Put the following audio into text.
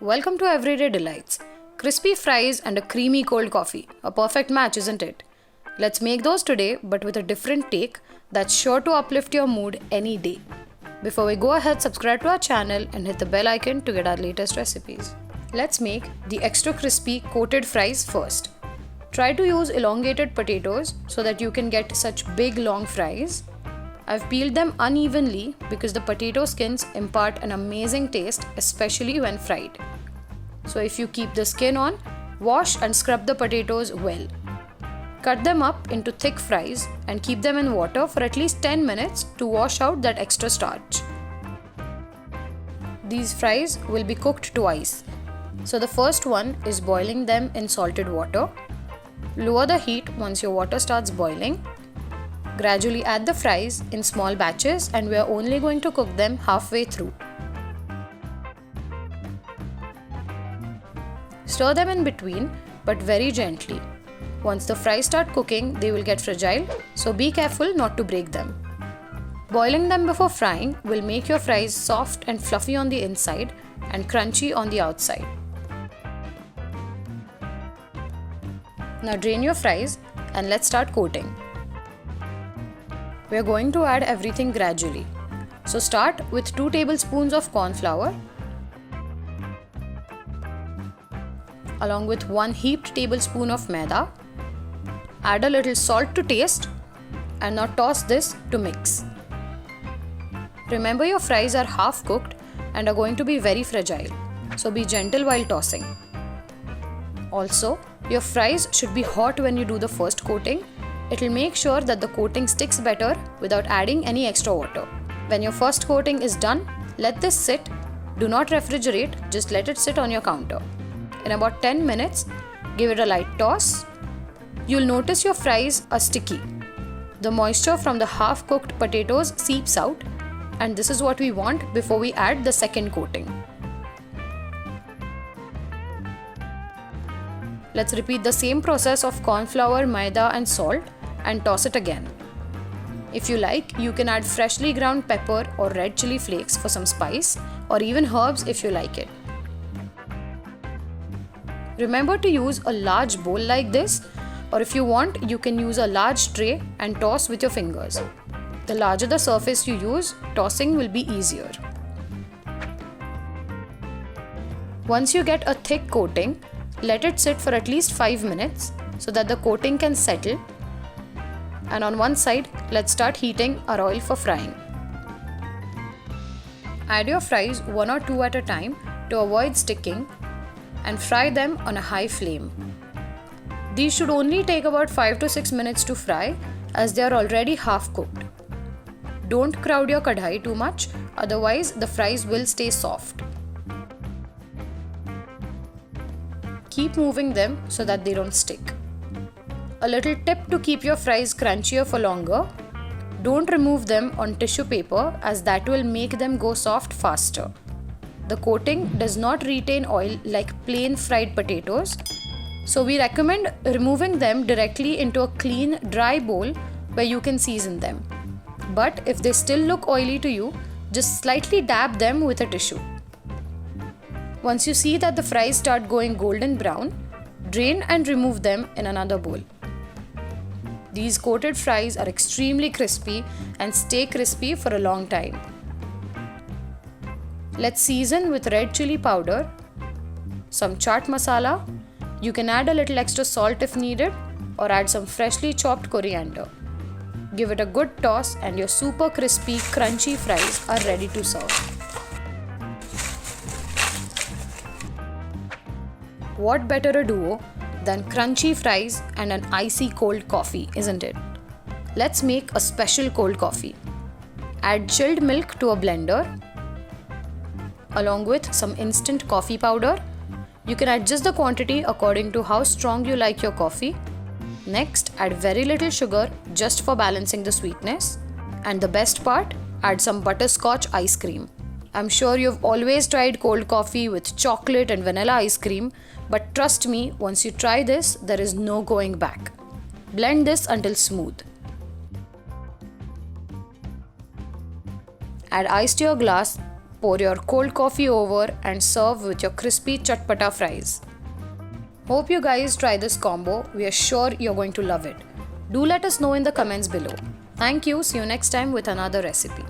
Welcome to Everyday Delights. Crispy fries and a creamy cold coffee. A perfect match, isn't it? Let's make those today, but with a different take that's sure to uplift your mood any day. Before we go ahead, subscribe to our channel and hit the bell icon to get our latest recipes. Let's make the extra crispy coated fries first. Try to use elongated potatoes so that you can get such big long fries. I've peeled them unevenly because the potato skins impart an amazing taste, especially when fried. So if you keep the skin on, wash and scrub the potatoes well. Cut them up into thick fries and keep them in water for at least 10 minutes to wash out that extra starch. These fries will be cooked twice. So the first one is boiling them in salted water. Lower the heat once your water starts boiling. Gradually add the fries in small batches and we are only going to cook them halfway through. Stir them in between but very gently. Once the fries start cooking, they will get fragile, so be careful not to break them. Boiling them before frying will make your fries soft and fluffy on the inside and crunchy on the outside. Now drain your fries and let's start coating. We are going to add everything gradually. So start with 2 tablespoons of corn flour along with 1 heaped tablespoon of maida. Add a little salt to taste and now toss this to mix. Remember, your fries are half cooked and are going to be very fragile, so be gentle while tossing. Also, your fries should be hot when you do the first coating. It will make sure that the coating sticks better without adding any extra water. When your first coating is done, let this sit. Do not refrigerate, just let it sit on your counter. In about 10 minutes, give it a light toss. You'll notice your fries are sticky. The moisture from the half-cooked potatoes seeps out, and this is what we want before we add the second coating. Let's repeat the same process of corn flour, maida and salt and toss it again. If you like, you can add freshly ground pepper or red chili flakes for some spice, or even herbs if you like it. Remember to use a large bowl like this, or if you want, you can use a large tray and toss with your fingers. The larger the surface you use, tossing will be easier. Once you get a thick coating, let it sit for at least 5 minutes so that the coating can settle. And on one side, let's start heating our oil for frying. Add your fries 1 or 2 at a time to avoid sticking and fry them on a high flame. These should only take about 5 to 6 minutes to fry as they are already half cooked. Don't crowd your kadhai too much, otherwise the fries will stay soft. Keep moving them so that they don't stick. A little tip to keep your fries crunchier for longer: don't remove them on tissue paper as that will make them go soft faster. The coating does not retain oil like plain fried potatoes, so we recommend removing them directly into a clean, dry bowl where you can season them. But if they still look oily to you, just slightly dab them with a tissue. Once you see that the fries start going golden brown, drain and remove them in another bowl. These coated fries are extremely crispy and stay crispy for a long time. Let's season with red chili powder, some chaat masala. You can add a little extra salt if needed, or add some freshly chopped coriander. Give it a good toss and your super crispy, crunchy fries are ready to serve. What better a duo than crunchy fries and an icy cold coffee, isn't it? Let's make a special cold coffee. Add chilled milk to a blender along with some instant coffee powder. You can adjust the quantity according to how strong you like your coffee. Next, add very little sugar just for balancing the sweetness. And the best part, add some butterscotch ice cream. I'm sure you've always tried cold coffee with chocolate and vanilla ice cream, but trust me, once you try this, there is no going back. Blend this until smooth. Add ice to your glass Pour your cold coffee over and serve with your crispy chatpata fries. Hope you guys try this combo. We are sure you're going to love it. Do let us know in the comments below. Thank you. See you next time with another recipe.